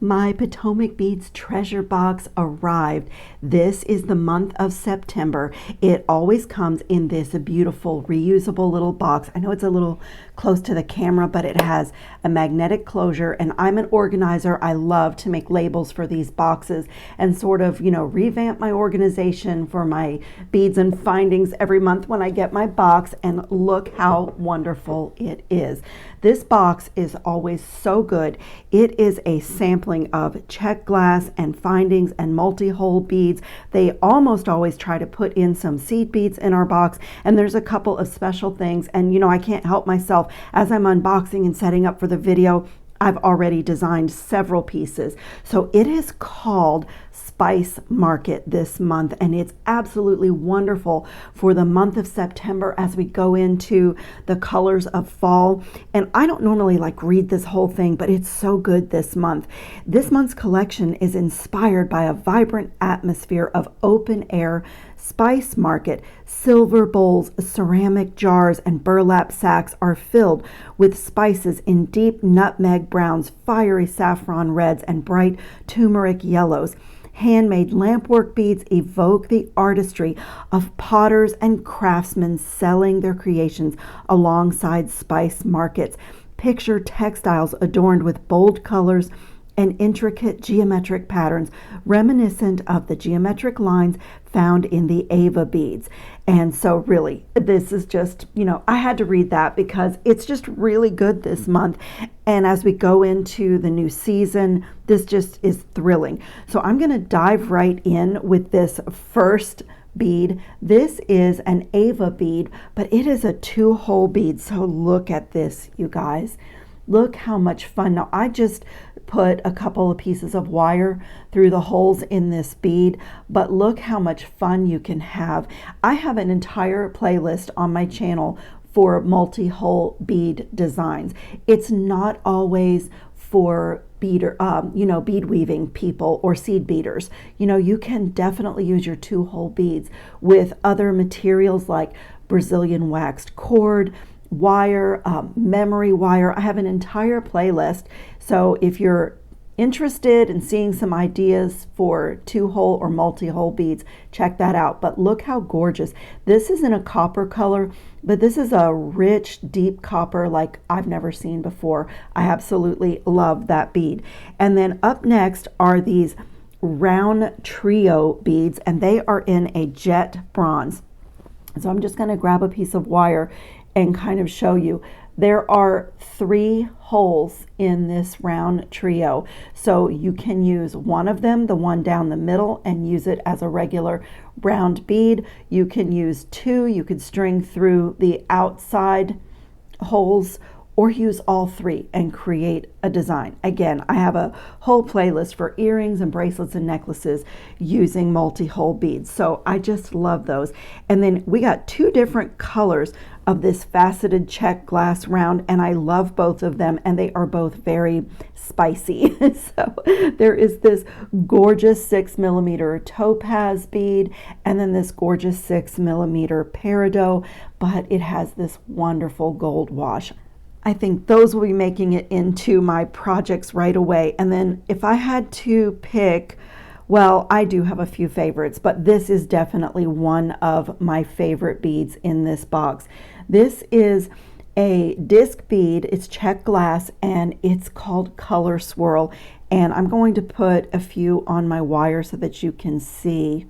My Potomac Beads treasure box arrived. This is the month of September. It always comes in this beautiful reusable little box. I know it's a little close to the camera, but it has a magnetic closure, and I'm an organizer. I love to make labels for these boxes and sort of, revamp my organization for my beads and findings every month when I get my box, and look how wonderful it is. This box is always so good. It is a sampling of check glass and findings and multi-hole beads. They almost always try to put in some seed beads in our box, and there's a couple of special things, and I can't help myself. As I'm unboxing and setting up for the video, I've already designed several pieces. So it is called Spice Market this month, and it's absolutely wonderful for the month of September as we go into the colors of fall. And I don't normally read this whole thing, but it's so good this month. This month's collection is inspired by a vibrant atmosphere of open air spice market. Silver bowls, ceramic jars, and burlap sacks are filled with spices in deep nutmeg browns, fiery saffron reds, and bright turmeric yellows. Handmade lampwork beads evoke the artistry of potters and craftsmen selling their creations alongside spice markets. Picture textiles adorned with bold colors and intricate geometric patterns reminiscent of the geometric lines found in the Ava beads. And so really, this is just, I had to read that because it's just really good this month. And as we go into the new season, this just is thrilling. So I'm going to dive right in with this first bead. This is an Ava bead, but it is a 2-hole bead. So look at this, you guys. Look how much fun. Now I just put a couple of pieces of wire through the holes in this bead, but look how much fun you can have. I have an entire playlist on my channel for multi-hole bead designs. It's not always for bead weaving people or seed beaders. You can definitely use your 2-hole beads with other materials like Brazilian waxed cord, wire, memory wire. I have an entire playlist. So if you're interested in seeing some ideas for 2-hole or multi-hole beads, check that out. But look how gorgeous. This is in a copper color, but this is a rich, deep copper like I've never seen before. I absolutely love that bead. And then up next are these round trio beads, and they are in a jet bronze. So I'm just going to grab a piece of wire and kind of show you. There are 3 holes in this round trio. So you can use one of them, the one down the middle, and use it as a regular round bead. You can use 2. You could string through the outside holes, or use all 3 and create a design. Again, I have a whole playlist for earrings and bracelets and necklaces using multi-hole beads. So I just love those. And then we got 2 different colors of this faceted check glass round, and I love both of them, and they are both very spicy. So there is this gorgeous 6mm topaz bead, and then this gorgeous 6mm peridot, but it has this wonderful gold wash. I think those will be making it into my projects right away. And then if I had to pick, well, I do have a few favorites, but this is definitely one of my favorite beads in this box. This is a disc bead. It's check glass, and it's called Color Swirl. And I'm going to put a few on my wire so that you can see.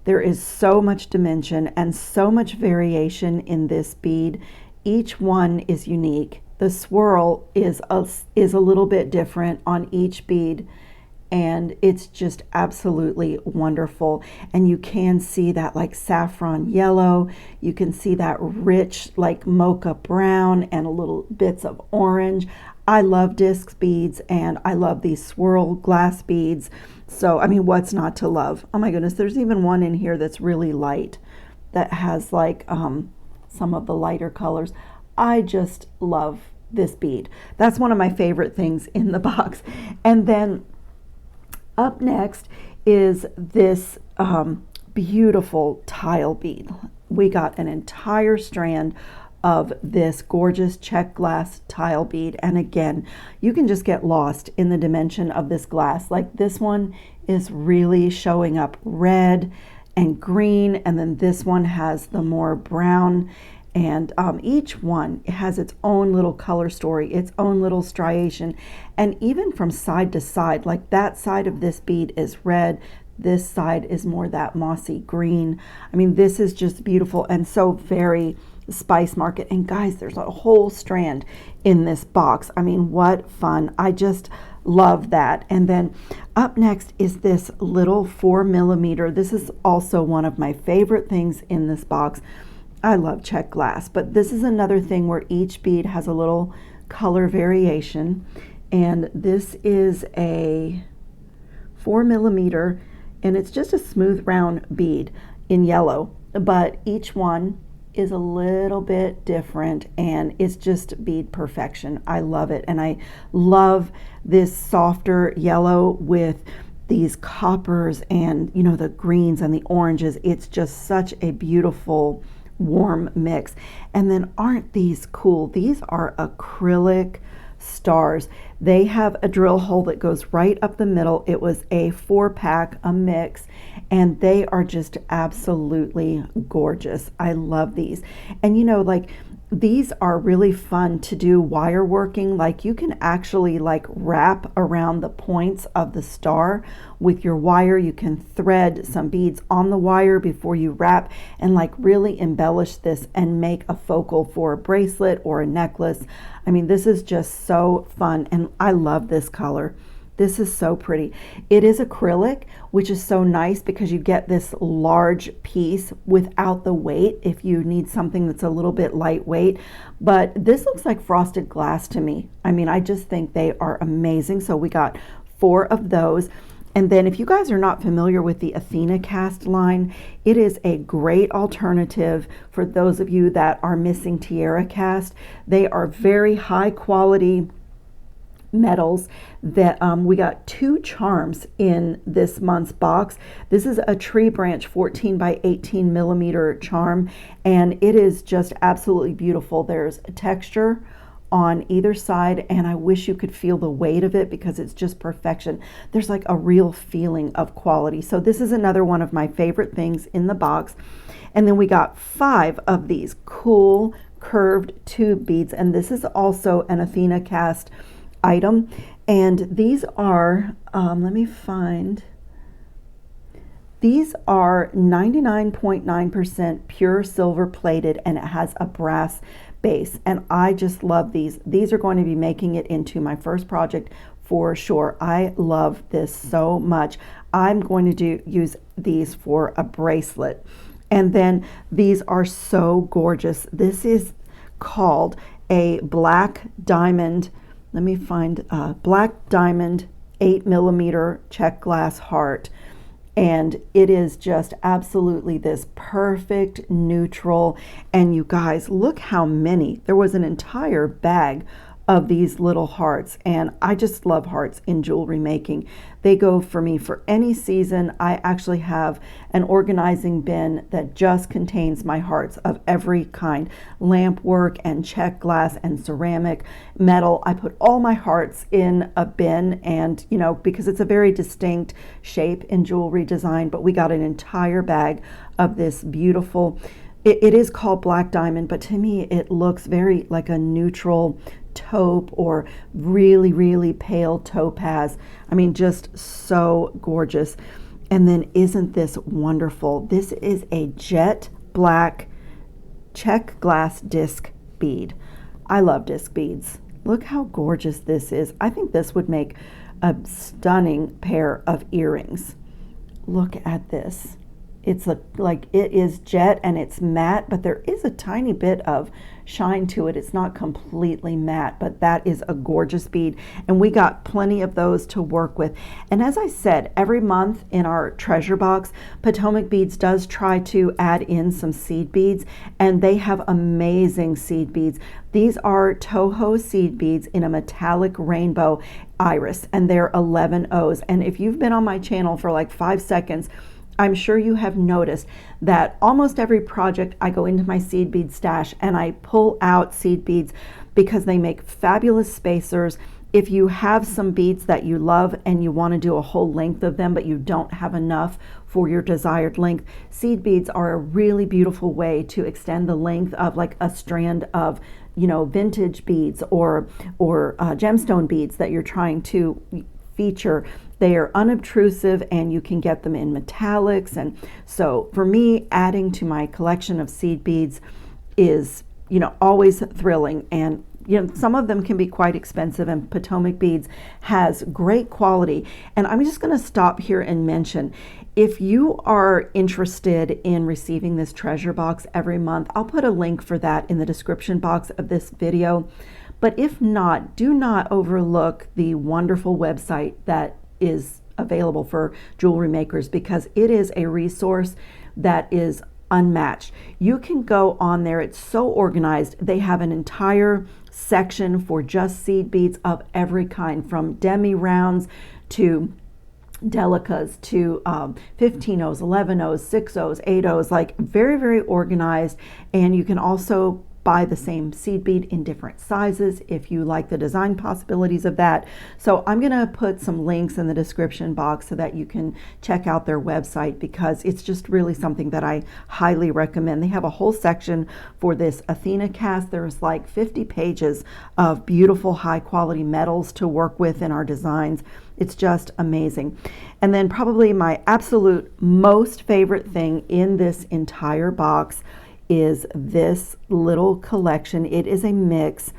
There is so much dimension and so much variation in this bead. Each one is unique. The swirl is a little bit different on each bead, and it's just absolutely wonderful. And you can see that saffron yellow. You can see that rich mocha brown and a little bits of orange. I love disc beads, and I love these swirl glass beads. So, I mean, what's not to love? Oh my goodness, there's even one in here that's really light that has some of the lighter colors. I just love this bead. That's one of my favorite things in the box. And then up next is this beautiful tile bead. We got an entire strand of this gorgeous check glass tile bead. And again, you can just get lost in the dimension of this glass. Like this one is really showing up red and green, and then this one has the more brown, and each one has its own little color story, its own little striation. And even from side to side, like that side of this bead is red, this side is more that mossy green. I mean, this is just beautiful and so very Spice Market. And guys, there's a whole strand in this box. I mean, what fun. I just love that. And then up next is this little 4mm. This is also one of my favorite things in this box. I love check glass, but this is another thing where each bead has a little color variation. And this is a 4mm, and it's just a smooth round bead in yellow, but each one is a little bit different, and it's just bead perfection. I love it. And I love this softer yellow with these coppers and, you know, the greens and the oranges. It's just such a beautiful warm mix. And then aren't these cool? These are acrylic stars. They have a drill hole that goes right up the middle. It was a 4-pack, a mix, and they are just absolutely gorgeous. I love these. And you know, like, these are really fun to do wire working. Like, you can actually like wrap around the points of the star with your wire. You can thread some beads on the wire before you wrap and like really embellish this and make a focal for a bracelet or a necklace. I mean, this is just so fun, and I love this color. This is so pretty. It is acrylic, which is so nice because you get this large piece without the weight if you need something that's a little bit lightweight. But this looks like frosted glass to me. I mean, I just think they are amazing. So we got 4 of those. And then if you guys are not familiar with the Athena cast line, it is a great alternative for those of you that are missing tiara cast. They are very high quality metals that we got 2 charms in this month's box. This is a tree branch 14 by 18mm charm, and it is just absolutely beautiful. There's a texture on either side, and I wish you could feel the weight of it because it's just perfection. There's like a real feeling of quality. So this is another one of my favorite things in the box. And then we got 5 of these cool curved tube beads, and this is also an Athena cast item. And these are let me find, these are 99.9% pure silver plated, and it has a brass base, and I just love these. These are going to be making it into my first project for sure. I love this so much. I'm going to use these for a bracelet. And then these are so gorgeous. This is called a black diamond. Let me find black diamond 8mm check glass heart. And it is just absolutely this perfect neutral. And you guys, look how many. There was an entire bag of these little hearts, and I just love hearts in jewelry making. They go for me for any season. I actually have an organizing bin that just contains my hearts of every kind, lamp work and check glass and ceramic, metal. I put all my hearts in a bin, and you know, because it's a very distinct shape in jewelry design. But we got an entire bag of this beautiful, it is called black diamond, but to me it looks very like a neutral taupe or really, really pale topaz. I mean, just so gorgeous. And then isn't this wonderful? This is a jet black check glass disc bead. I love disc beads. Look how gorgeous this is. I think this would make a stunning pair of earrings. Look at this. It's like it is jet and it's matte, but there is a tiny bit of shine to it. It's not completely matte, but that is a gorgeous bead. And we got plenty of those to work with. And as I said, every month in our treasure box, Potomac Beads does try to add in some seed beads, and they have amazing seed beads. These are Toho seed beads in a metallic rainbow iris, and they're 11 O's. And if you've been on my channel for like 5 seconds, I'm sure you have noticed that almost every project I go into my seed bead stash and I pull out seed beads because they make fabulous spacers. If you have some beads that you love and you want to do a whole length of them, but you don't have enough for your desired length, seed beads are a really beautiful way to extend the length of like a strand of, you know, vintage beads or gemstone beads that you're trying to feature. They are unobtrusive and you can get them in metallics. And so for me, adding to my collection of seed beads is, you know, always thrilling. And you know, some of them can be quite expensive, and Potomac Beads has great quality. And I'm just going to stop here and mention, if you are interested in receiving this treasure box every month, I'll put a link for that in the description box of this video. But if not, do not overlook the wonderful website that is available for jewelry makers, because it is a resource that is unmatched. You can go on there. It's so organized. They have an entire section for just seed beads of every kind, from demi rounds to delicas to 15-0s, 11-0s, 6-0s, 8-0s, like very, very organized. And you can also buy the same seed bead in different sizes if you like the design possibilities of that. So I'm going to put some links in the description box so that you can check out their website, because it's just really something that I highly recommend. They have a whole section for this Athena cast. There's like 50 pages of beautiful high quality metals to work with in our designs. It's just amazing. And then probably my absolute most favorite thing in this entire box is this little collection. It is a mix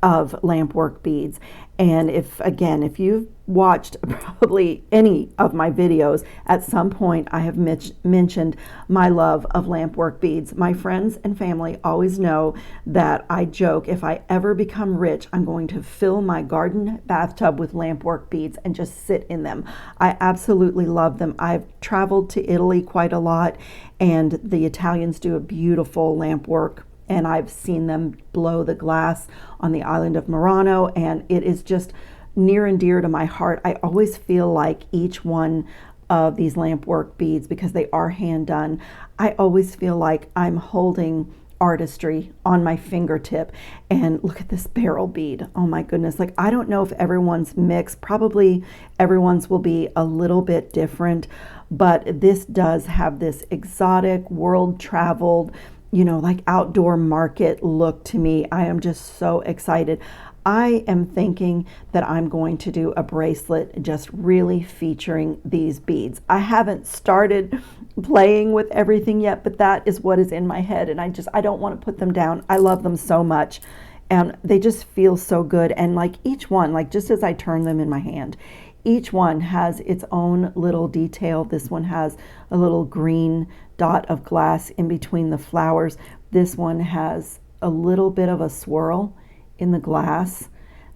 of lampwork beads. And if you've watched probably any of my videos, at some point I have mentioned my love of lampwork beads. My friends and family always know that I joke, if I ever become rich, I'm going to fill my garden bathtub with lampwork beads and just sit in them. I absolutely love them. I've traveled to Italy quite a lot, and the Italians do a beautiful lampwork, and I've seen them blow the glass on the island of Murano, and it is just near and dear to my heart. I always feel like each one of these lampwork beads, because they are hand done, I always feel like I'm holding artistry on my fingertip. And look at this beryl bead. Oh my goodness. Like, I don't know if everyone's mix, probably everyone's will be a little bit different, but this does have this exotic, world traveled, you know, like outdoor market look to me. I am just so excited. I am thinking that I'm going to do a bracelet just really featuring these beads. I haven't started playing with everything yet, but that is what is in my head. And I don't want to put them down. I love them so much. And they just feel so good. And like each one, like just as I turn them in my hand, each one has its own little detail. This one has a little green dot of glass in between the flowers. This one has a little bit of a swirl in the glass.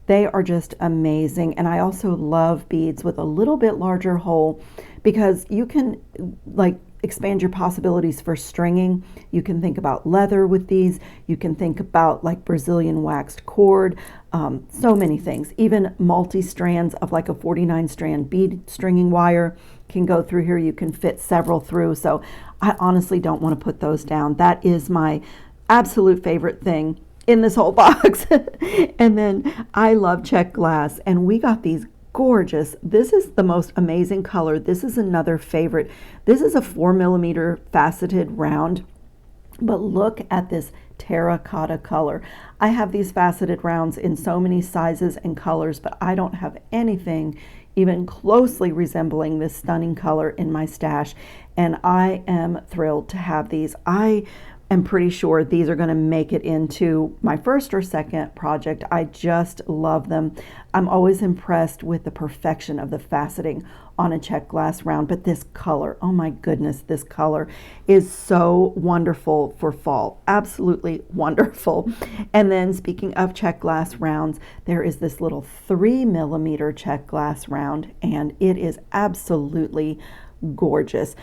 They are just amazing. And I also love beads with a little bit larger hole, because you can like expand your possibilities for stringing. You can think about leather with these. You can think about like Brazilian waxed cord, so many things. Even multi-strands of like a 49 strand bead stringing wire can go through here. You can fit several through. So I honestly don't want to put those down. That is my absolute favorite thing in this whole box. And then I love check glass, and we got these gorgeous. This is the most amazing color. This is another favorite. This is a 4mm faceted round, but look at this terracotta color. I have these faceted rounds in so many sizes and colors, but I don't have anything even closely resembling this stunning color in my stash, and I am thrilled to have these. I am pretty sure these are going to make it into my first or second project. I just love them. I'm always impressed with the perfection of the faceting on a check glass round, but this color, oh my goodness, this color is so wonderful for fall. Absolutely wonderful. And then speaking of check glass rounds, there is this little 3mm check glass round, and it is absolutely gorgeous.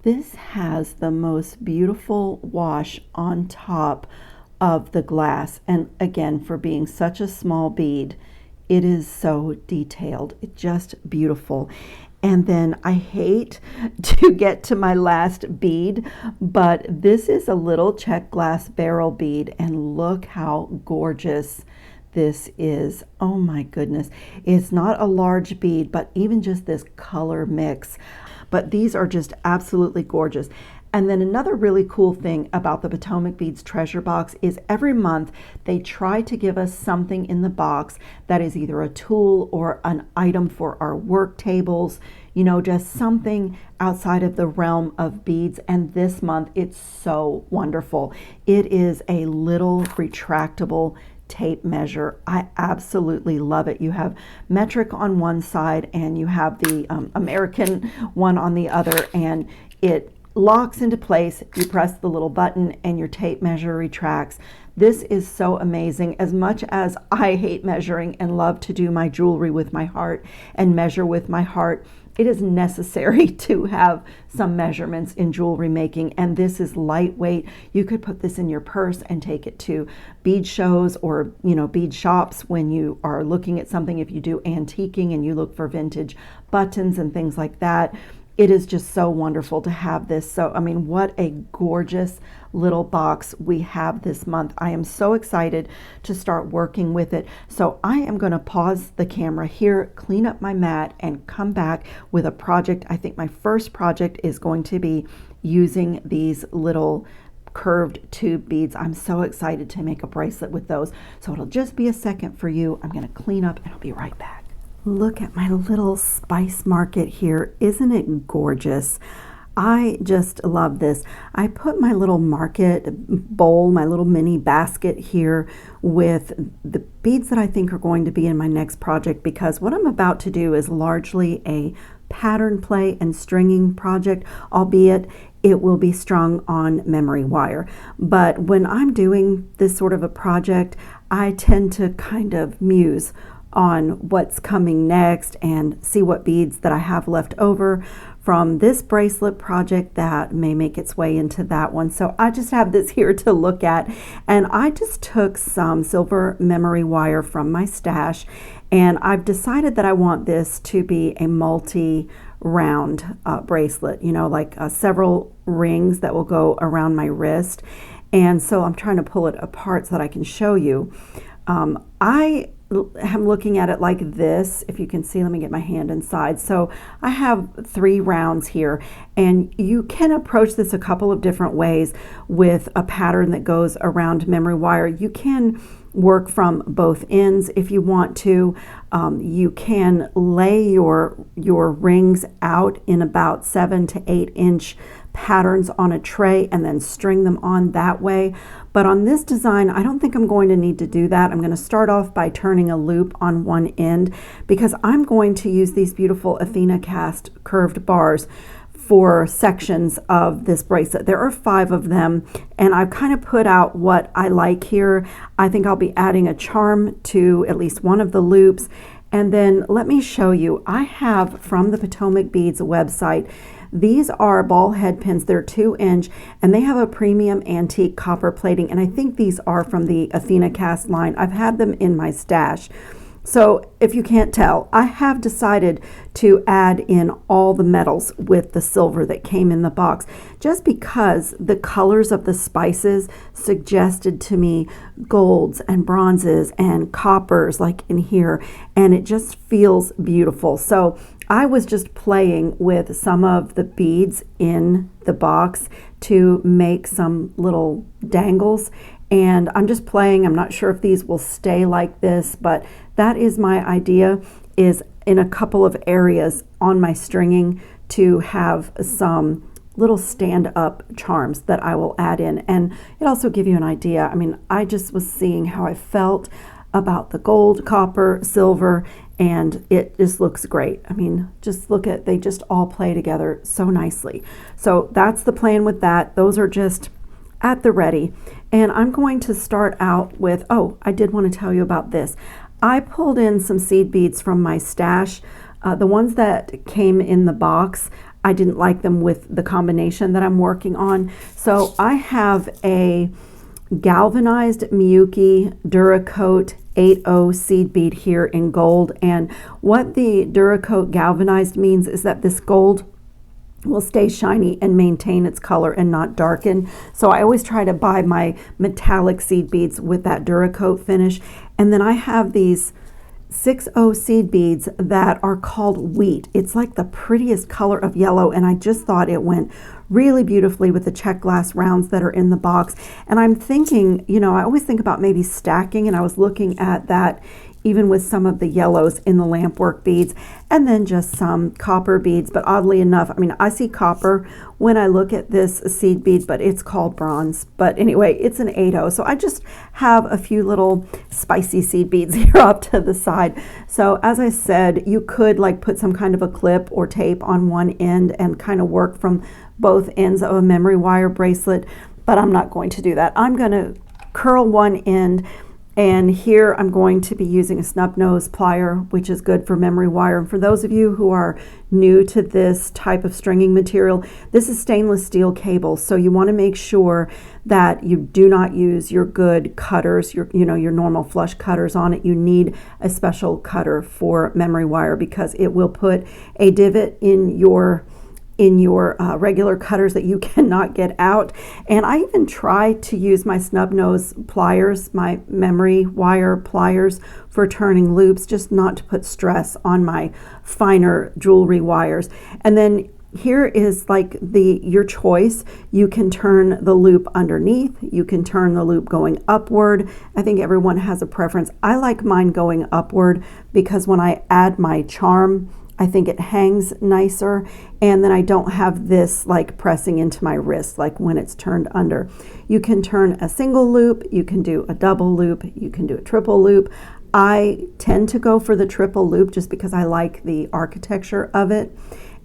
This has the most beautiful wash on top of the glass. And again, for being such a small bead, it is so detailed. It's just beautiful. And then I hate to get to my last bead, but this is a little check glass barrel bead, and look how gorgeous this is. Oh my goodness. It's not a large bead, but even just this color mix. But these are just absolutely gorgeous. And then another really cool thing about the Potomac Beads treasure box is every month they try to give us something in the box that is either a tool or an item for our work tables, you know, just something outside of the realm of beads. And this month it's so wonderful. It is a little retractable tape measure. I absolutely love it. You have metric on one side and you have the American one on the other, and it locks into place. You press the little button and your tape measure retracts. This is so amazing. As much as I hate measuring and love to do my jewelry with my heart and measure with my heart, it is necessary to have some measurements in jewelry making, and this is lightweight. You could put this in your purse and take it to bead shows or, you know, bead shops when you are looking at something. If you do antiquing and you look for vintage buttons and things like that, it is just so wonderful to have this. So, I mean, what a gorgeous little box we have this month. I am so excited to start working with it. So I am going to pause the camera here, clean up my mat, and come back with a project. I think my first project is going to be using these little curved tube beads. I'm so excited to make a bracelet with those. So it'll just be a second for you. I'm going to clean up and I'll be right back. Look at my little spice market here. Isn't it gorgeous? I just love this. I put my little market bowl, my little mini basket here with the beads that I think are going to be in my next project, because what I'm about to do is largely a pattern play and stringing project, albeit it will be strung on memory wire. But when I'm doing this sort of a project, I tend to kind of muse on what's coming next and see what beads that I have left over from this bracelet project that may make its way into that one. So I just have this here to look at, and I just took some silver memory wire from my stash, and I've decided that I want this to be a multi-round bracelet, you know, like several rings that will go around my wrist. And so I'm trying to pull it apart so that I can show you. I am looking at it like this. If you can see, let me get my hand inside. So I have 3 rounds here, and you can approach this a couple of different ways with a pattern that goes around memory wire. You can work from both ends if you want to. You can lay your rings out in about 7 to 8 inch patterns on a tray and then string them on that way. But on this design, I don't think I'm going to need to do that. I'm going to start off by turning a loop on one end, because I'm going to use these beautiful Athena cast curved bars for sections of this bracelet. There are 5 of them, and I've kind of put out what I like here. I think I'll be adding a charm to at least one of the loops. And then let me show you, I have from the Potomac Beads website, these are ball head pins. They're 2 inch, and they have a premium antique copper plating, and I think these are from the Athena cast line. I've had them in my stash. So if you can't tell, I have decided to add in all the metals with the silver that came in the box, just because the colors of the spices suggested to me golds and bronzes and coppers like in here, and it just feels beautiful. So I was just playing with some of the beads in the box to make some little dangles, and I'm just playing. I'm not sure if these will stay like this, but that is my idea, is in a couple of areas on my stringing to have some little stand-up charms that I will add in. And it also give you an idea. I mean, I just was seeing how I felt about the gold, copper, silver, and it just looks great. I mean, just look at, they just all play together so nicely. So that's the plan with that. Those are just at the ready. And I'm going to start out with, oh, I did want to tell you about this. I pulled in some seed beads from my stash. The ones that came in the box, I didn't like them with the combination that I'm working on. So I have a galvanized Miyuki Duracoat 80 seed bead here in gold. And what the Duracoat galvanized means is that this gold will stay shiny and maintain its color and not darken. So I always try to buy my metallic seed beads with that Duracoat finish. And then I have these 60 seed beads that are called wheat. It's like the prettiest color of yellow, and I just thought it went really beautifully with the check glass rounds that are in the box. And I'm thinking, you know, I always think about maybe stacking, and I was looking at that even with some of the yellows in the lampwork beads, and then just some copper beads. But oddly enough, I mean, I see copper when I look at this seed bead, but it's called bronze. But anyway, it's an 80. So I just have a few little spicy seed beads here up to the side. So as I said, you could like put some kind of a clip or tape on one end and kind of work from both ends of a memory wire bracelet, but I'm not going to do that. I'm going to curl one end, and here I'm going to be using a snub nose plier, which is good for memory wire. And for those of you who are new to this type of stringing material, this is stainless steel cable, so you want to make sure that you do not use your good cutters, your normal flush cutters on it. You need a special cutter for memory wire because it will put a divot in your regular cutters that you cannot get out. And I even try to use my snub nose pliers, my memory wire pliers, for turning loops, just not to put stress on my finer jewelry wires. And then here is like your choice. You can turn the loop underneath, you can turn the loop going upward. I think everyone has a preference. I like mine going upward because when I add my charm, I think it hangs nicer, and then I don't have this like pressing into my wrist like when it's turned under. You can turn a single loop, you can do a double loop, you can do a triple loop. I tend to go for the triple loop just because I like the architecture of it.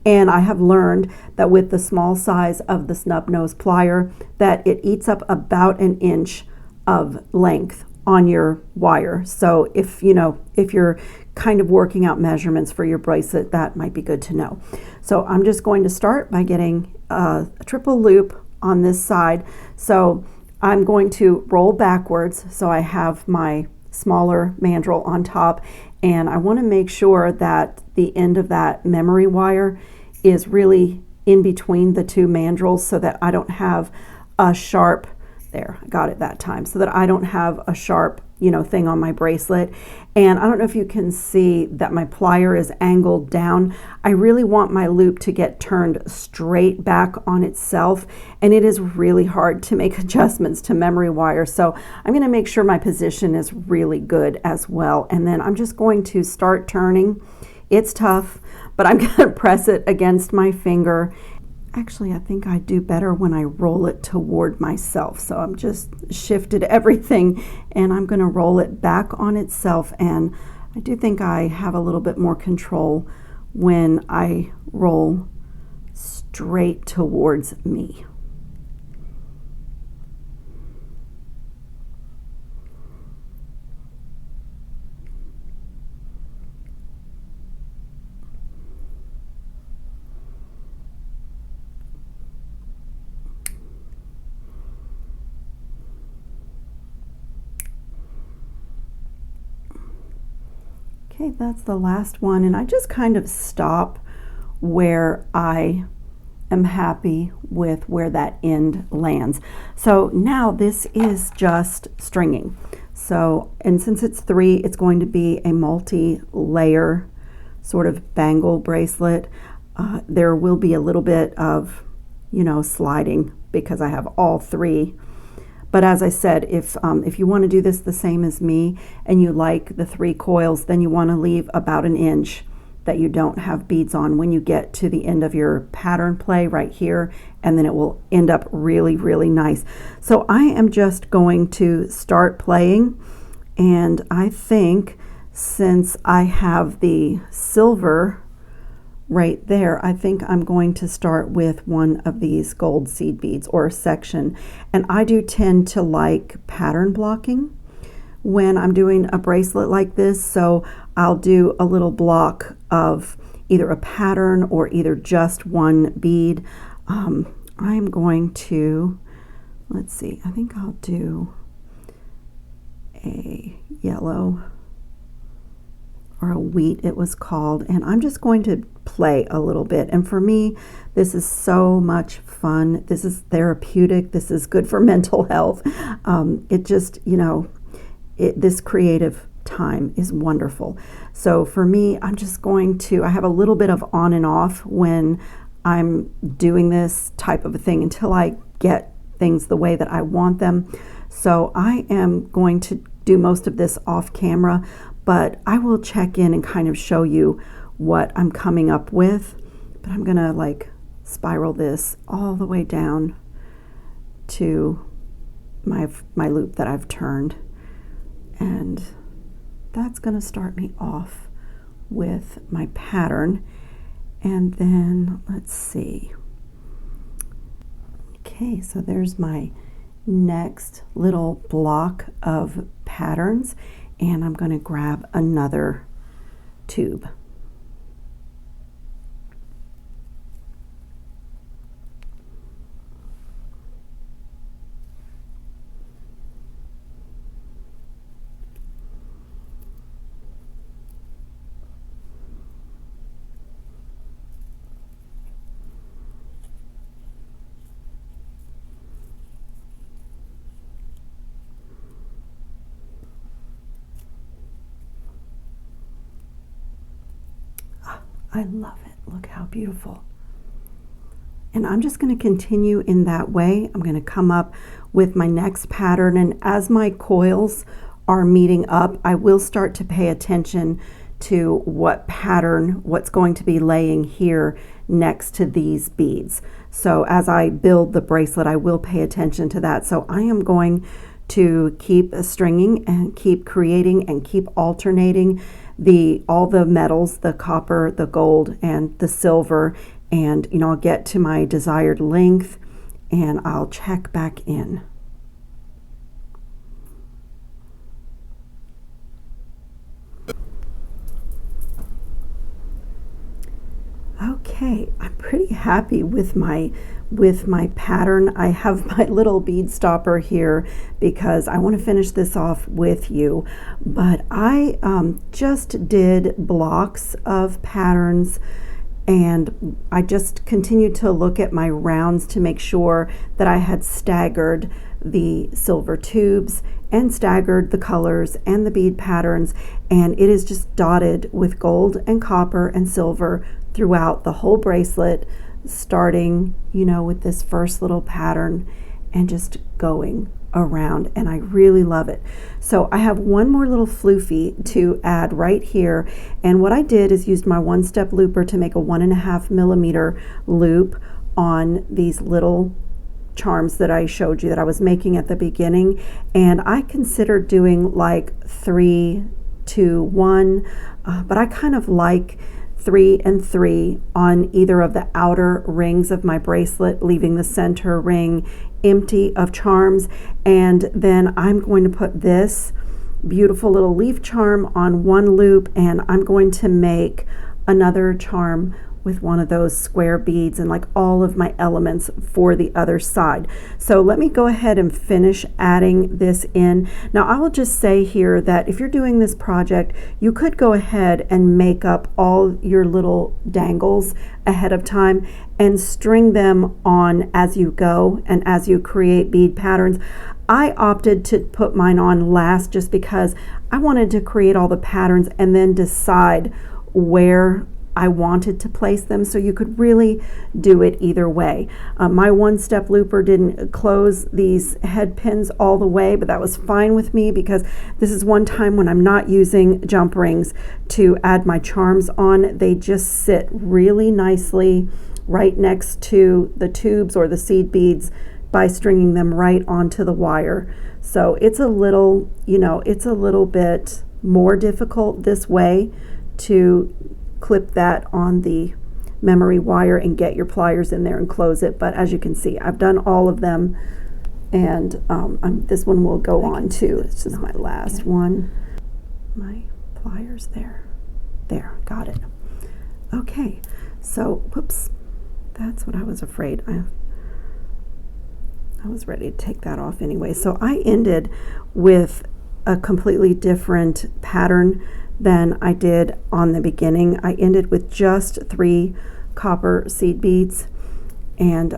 And I have learned that with the small size of the snub nose plier that it eats up about an inch of length on your wire. So if you're kind of working out measurements for your bracelet, that might be good to know. So I'm just going to start by getting a triple loop on this side. So I'm going to roll backwards so I have my smaller mandrel on top, and I want to make sure that the end of that memory wire is really in between the two mandrels so that I don't have a sharp, there, I got it that time, so that I don't have a sharp thing on my bracelet. And I don't know if you can see that my plier is angled down. I really want my loop to get turned straight back on itself, and it is really hard to make adjustments to memory wire. So I'm going to make sure my position is really good as well. And then I'm just going to start turning. It's tough, but I'm going to press it against my finger. Actually, I think I do better when I roll it toward myself. So I'm just shifted everything, and I'm going to roll it back on itself. And I do think I have a little bit more control when I roll straight towards me. Okay, that's the last one, and I just kind of stop where I am happy with where that end lands. So now this is just stringing. So, and since it's 3, it's going to be a multi-layer sort of bangle bracelet. There will be a little bit of, sliding because I have all 3. But as I said, if you want to do this the same as me and you like the 3 coils, then you want to leave about an inch that you don't have beads on when you get to the end of your pattern play right here, and then it will end up really, really nice. So I am just going to start playing, and I think since I have the silver right there, I think I'm going to start with one of these gold seed beads or a section. And I do tend to like pattern blocking when I'm doing a bracelet like this, so I'll do a little block of either a pattern or either just one bead. I'm going to, let's see, I think I'll do a yellow, or a wheat it was called, and I'm just going to play a little bit. And for me, this is so much fun. This is therapeutic. This is good for mental health. It just, you know, this creative time is wonderful. So for me, I'm just going to, I have a little bit of on and off when I'm doing this type of a thing until I get things the way that I want them. So I am going to do most of this off camera, but I will check in and kind of show you what I'm coming up with. But I'm gonna like spiral this all the way down to my loop that I've turned, and that's gonna start me off with my pattern. And then let's see. Okay, so there's my next little block of patterns, and I'm going to grab another tube. I love it. Look how beautiful. And I'm just going to continue in that way. I'm going to come up with my next pattern, and as my coils are meeting up, I will start to pay attention to what pattern, what's going to be laying here next to these beads. So as I build the bracelet, I will pay attention to that. So I am going to keep stringing and keep creating and keep alternating all the metals, the copper, the gold, and the silver, and you know, I'll get to my desired length and I'll check back in. Okay, I'm pretty happy with my pattern. I have my little bead stopper here because I want to finish this off with you, but I just did blocks of patterns, and I just continued to look at my rounds to make sure that I had staggered the silver tubes and staggered the colors and the bead patterns, and it is just dotted with gold and copper and silver throughout the whole bracelet, starting, you know, with this first little pattern and just going around, and I really love it. So I have one more little floofy to add right here, and what I did is used my one-step looper to make a 1.5 millimeter loop on these little charms that I showed you that I was making at the beginning, and I considered doing like 3, 2, 1, but I kind of like 3 and 3 on either of the outer rings of my bracelet, leaving the center ring empty of charms. And then I'm going to put this beautiful little leaf charm on one loop, and I'm going to make another charm with one of those square beads and like all of my elements for the other side. So let me go ahead and finish adding this in. Now I will just say here that if you're doing this project, you could go ahead and make up all your little dangles ahead of time and string them on as you go and as you create bead patterns. I opted to put mine on last just because I wanted to create all the patterns and then decide where I wanted to place them, so you could really do it either way. My one-step looper didn't close these head pins all the way, but that was fine with me because this is one time when I'm not using jump rings to add my charms on. They just sit really nicely right next to the tubes or the seed beads by stringing them right onto the wire. So it's a little, you know, it's a little bit more difficult this way to clip that on the memory wire and get your pliers in there and close it. But as you can see, I've done all of them, and this one will go on too. It's just my last one. My pliers there. There, got it. Okay, so whoops, that's what I was afraid. I was ready to take that off anyway. So I ended with a completely different pattern than I did on the beginning. I ended with just 3 copper seed beads, and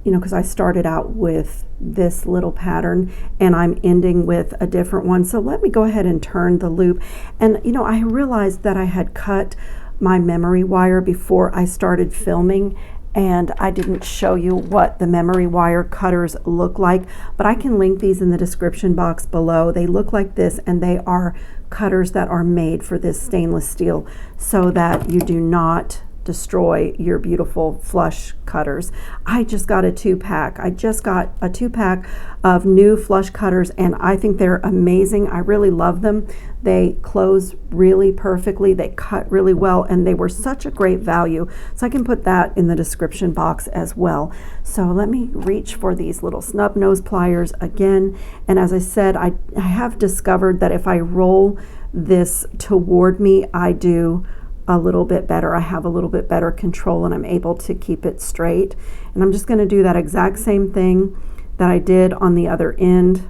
you know, because I started out with this little pattern and I'm ending with a different one. So let me go ahead and turn the loop. And you know, I realized that I had cut my memory wire before I started filming, and I didn't show you what the memory wire cutters look like, but I can link these in the description box below. They look like this, and they are cutters that are made for this stainless steel so that you do not destroy your beautiful flush cutters. I just got a 2-pack. I just got a 2-pack of new flush cutters, and I think they're amazing. I really love them. They close really perfectly, they cut really well, and they were such a great value. So I can put that in the description box as well. So let me reach for these little snub nose pliers again. And as I said, I have discovered that if I roll this toward me, I do a little bit better. I have a little bit better control, and I'm able to keep it straight. And I'm just going to do that exact same thing that I did on the other end.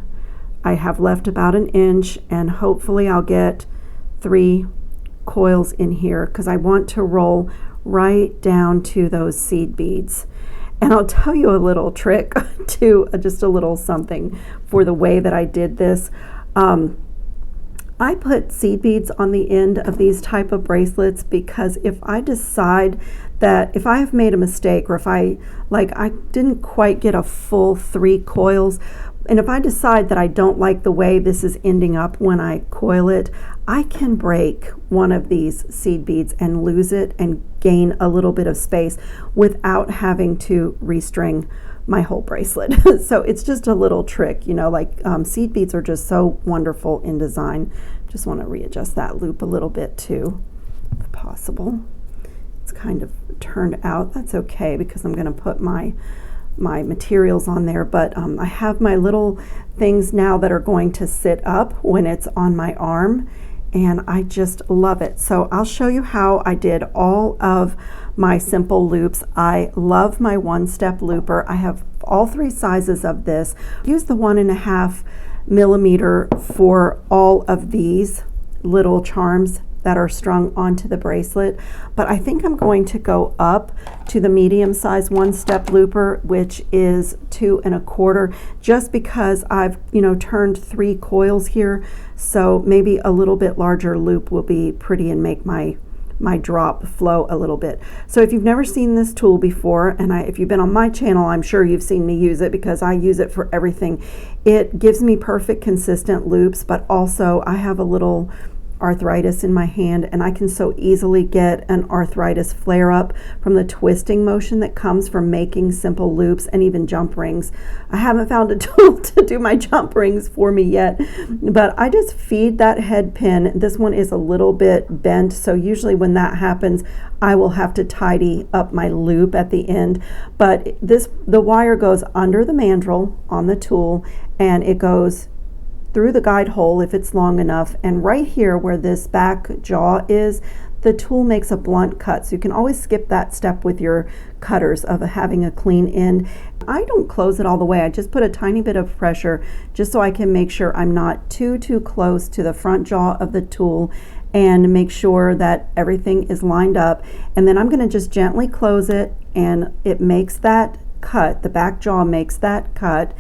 I have left about 1 inch, and hopefully I'll get 3 coils in here because I want to roll right down to those seed beads. And I'll tell you a little trick to just a little something for the way that I did this. I put seed beads on the end of these type of bracelets because if I decide that if I have made a mistake, or if I didn't quite get a full 3 coils, and if I decide that I don't like the way this is ending up when I coil it, I can break one of these seed beads and lose it and gain a little bit of space without having to restring my whole bracelet. So it's just a little trick, you know, like seed beads are just so wonderful in design. Just want to readjust that loop a little bit too, if possible. It's kind of turned out. That's okay because I'm going to put my materials on there, but I have my little things now that are going to sit up when it's on my arm, and I just love it. So I'll show you how I did all of my simple loops. I love my 1-step looper. I have all 3 sizes of this. Use the 1.5 millimeter for all of these little charms that are strung onto the bracelet, but I think I'm going to go up to the medium size 1-step looper, which is 2 1/4, just because I've, you know, turned 3 coils here, so maybe a little bit larger loop will be pretty and make my drop flow a little bit. So if you've never seen this tool before, and if you've been on my channel, I'm sure you've seen me use it because I use it for everything. It gives me perfect consistent loops, but also I have a little arthritis in my hand, and I can so easily get an arthritis flare-up from the twisting motion that comes from making simple loops and even jump rings. I haven't found a tool to do my jump rings for me yet, but I just feed that head pin. This one is a little bit bent, so usually when that happens I will have to tidy up my loop at the end, but the wire goes under the mandrel on the tool, and it goes through the guide hole if it's long enough, and right here where this back jaw is, the tool makes a blunt cut, so you can always skip that step with your cutters of having a clean end. I don't close it all the way. I just put a tiny bit of pressure just so I can make sure I'm not too close to the front jaw of the tool, and make sure that everything is lined up, and then I'm going to just gently close it, and it makes that cut. The back jaw makes that cut.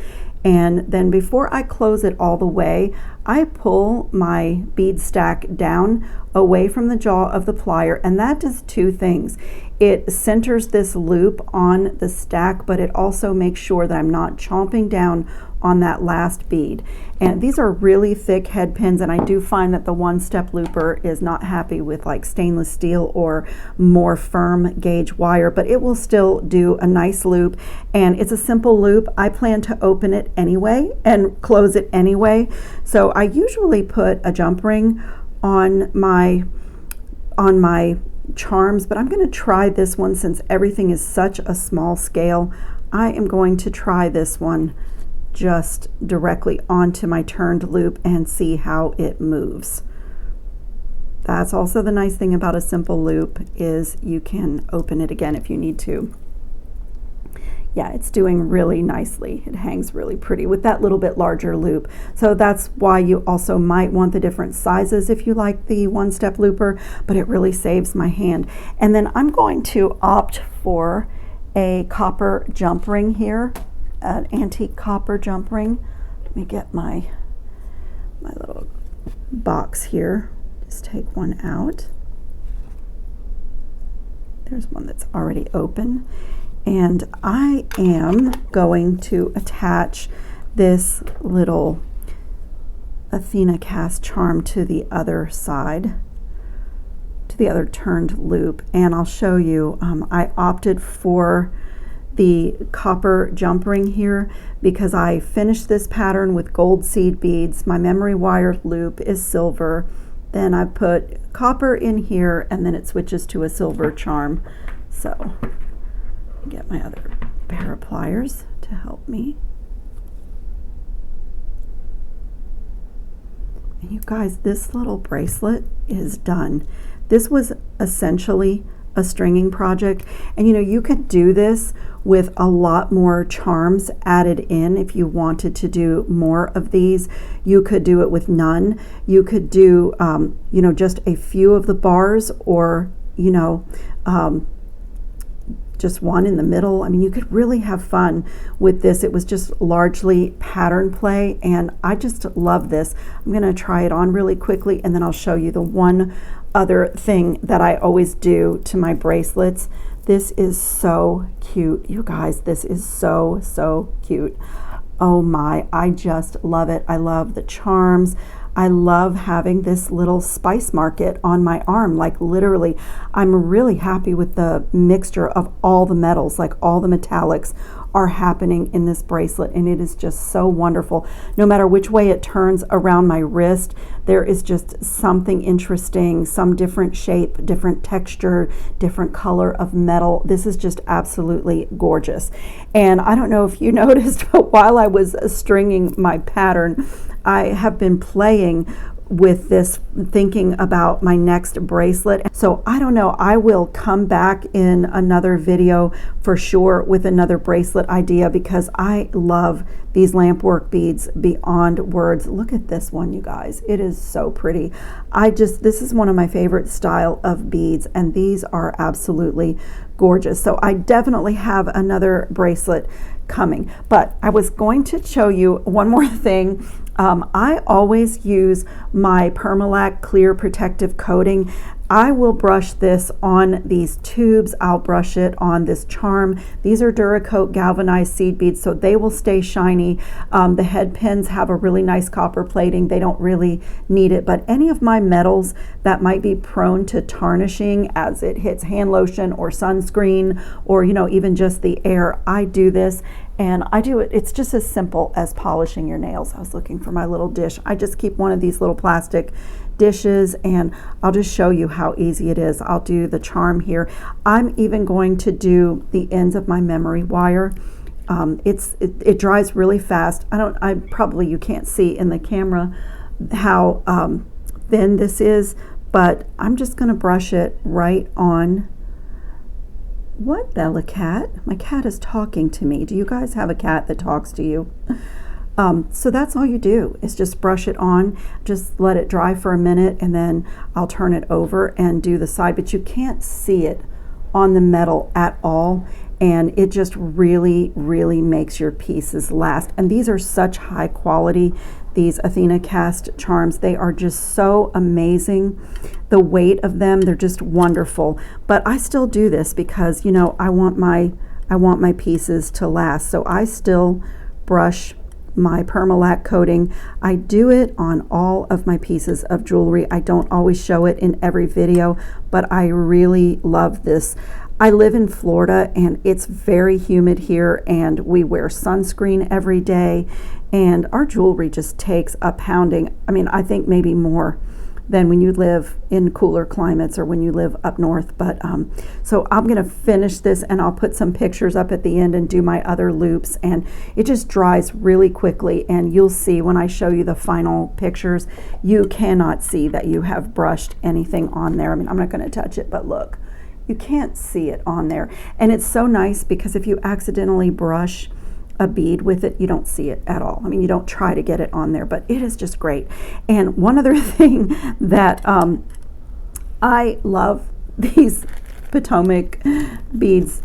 And then before I close it all the way, I pull my bead stack down away from the jaw of the plier, and that does 2 things. It centers this loop on the stack, but it also makes sure that I'm not chomping down on that last bead. And these are really thick head pins, and I do find that the 1-step looper is not happy with like stainless steel or more firm gauge wire, but it will still do a nice loop, and it's a simple loop. I plan to open it anyway and close it anyway, so I usually put a jump ring on my charms, but I'm going to try this one since everything is such a small scale. I am going to try this one just directly onto my turned loop and see how it moves. That's also the nice thing about a simple loop, is you can open it again if you need to. yeah, it's doing really nicely. It hangs really pretty with that little bit larger loop. So that's why you also might want the different sizes if you like the one-step looper, but it really saves my hand. And then I'm going to opt for a copper jump ring here, an antique copper jump ring. Let me get my little box here. Just take one out. There's one that's already open. And I am going to attach this little Athena cast charm to the other side, to the other turned loop. And I'll show you, I opted for the copper jump ring here because I finished this pattern with gold seed beads. My memory wire loop is silver. Then I put copper in here and then it switches to a silver charm. So get my other pair of pliers to help me. And you guys, this little bracelet is done. This was essentially a stringing project, and you know, you could do this with a lot more charms added in. If you wanted to do more of these, you could do it with none. You could do you know, just a few of the bars, or you know, just one in the middle. I mean, you could really have fun with this. It was just largely pattern play, and I just love this. I'm gonna try it on really quickly, and then I'll show you the one other thing that I always do to my bracelets. This is so cute, you guys. This is so, so cute. Oh my, I just love it. I love the charms. I love having this little spice market on my arm. Like literally, I'm really happy with the mixture of all the metals, like all the metallics are happening in this bracelet, and it is just so wonderful. No matter which way it turns around my wrist, there is just something interesting, some different shape, different texture, different color of metal. This is just absolutely gorgeous. And I don't know if you noticed, but while I was stringing my pattern, I have been playing with this, thinking about my next bracelet. So I don't know, I will come back in another video for sure with another bracelet idea, because I love these lampwork beads beyond words. Look at this one, you guys. It is so pretty. This is one of my favorite style of beads, and these are absolutely gorgeous. So I definitely have another bracelet coming, but I was going to show you one more thing. I always use my Permalac clear protective coating. I will brush this on these tubes. I'll brush it on this charm. These are Duracoat galvanized seed beads, so they will stay shiny. The head pins have a really nice copper plating. They don't really need it, but any of my metals that might be prone to tarnishing as it hits hand lotion or sunscreen, or you know, even just the air, I do this. And I do it, it's just as simple as polishing your nails. I was looking for my little dish. I just keep one of these little plastic dishes, and I'll just show you how easy it is. I'll do the charm here. I'm even going to do the ends of my memory wire. It dries really fast. You can't see in the camera how thin this is, but I'm just gonna brush it right on. What, Bella cat? My cat is talking to me. Do you guys have a cat that talks to you? So that's all you do, is just brush it on, just let it dry for a minute, and then I'll turn it over and do the side, but you can't see it on the metal at all, and it just really, really makes your pieces last. And these are such high quality, these Athena cast charms. They are just so amazing. The weight of them, they're just wonderful. But I still do this because, you know, I want my pieces to last. So I still brush my Permalac coating. I do it on all of my pieces of jewelry. I don't always show it in every video, but I really love this. I live in Florida, and it's very humid here, and we wear sunscreen every day, and our jewelry just takes a pounding. I mean, I think maybe more than when you live in cooler climates or when you live up north. But so I'm gonna finish this, and I'll put some pictures up at the end and do my other loops, and it just dries really quickly, and you'll see when I show you the final pictures, you cannot see that you have brushed anything on there. I mean, I'm not gonna touch it, but look, you can't see it on there. And it's so nice because if you accidentally brush a bead with it, you don't see it at all. I mean, you don't try to get it on there, but it is just great. And one other thing that I love these Potomac beads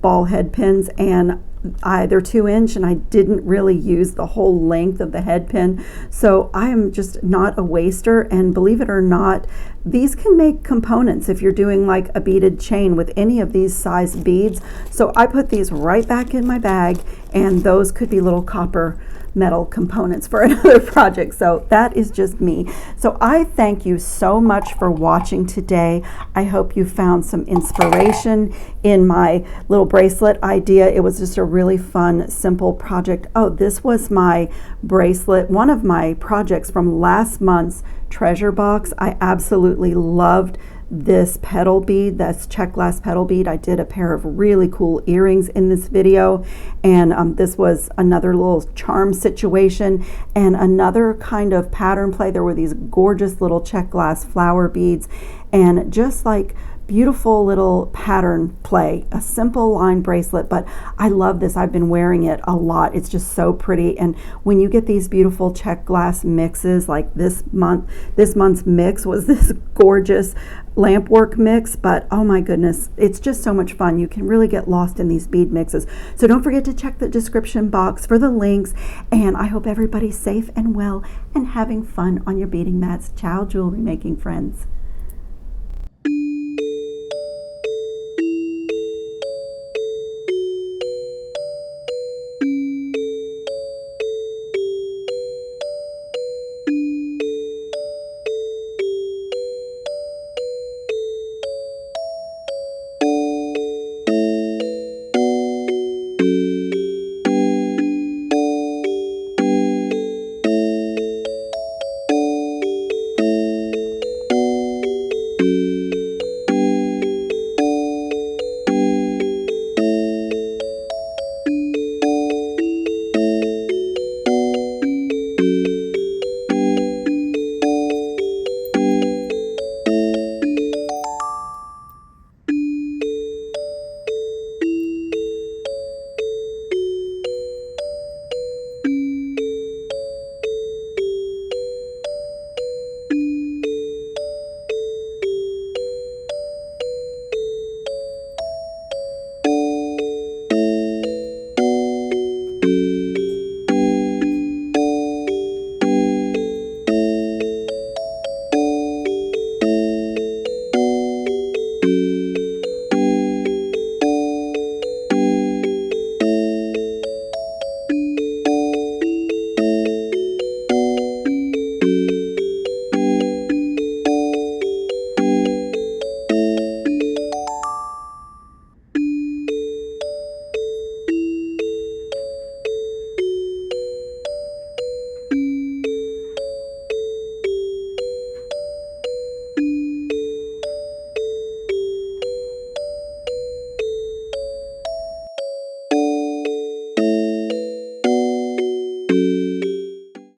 ball head pins, and they're 2-inch, and I didn't really use the whole length of the head pin, so I am just not a waster. And believe it or not, these can make components if you're doing like a beaded chain with any of these size beads. So I put these right back in my bag, and those could be little copper metal components for another project. So that is just me. So I thank you so much for watching today. I hope you found some inspiration in my little bracelet idea. It was just a really fun, simple project. Oh, this was my bracelet, one of my projects from last month's treasure box. I absolutely loved this petal bead, that's check glass petal bead. I did a pair of really cool earrings in this video, and this was another little charm situation and another kind of pattern play. There were these gorgeous little check glass flower beads and just like beautiful little pattern play, a simple line bracelet, but I love this. I've been wearing it a lot. It's just so pretty. And when you get these beautiful check glass mixes, like this month's mix was this gorgeous lampwork mix, but oh my goodness, it's just so much fun. You can really get lost in these bead mixes. So don't forget to check the description box for the links, and I hope everybody's safe and well and having fun on your beading mats. Ciao, jewelry making friends.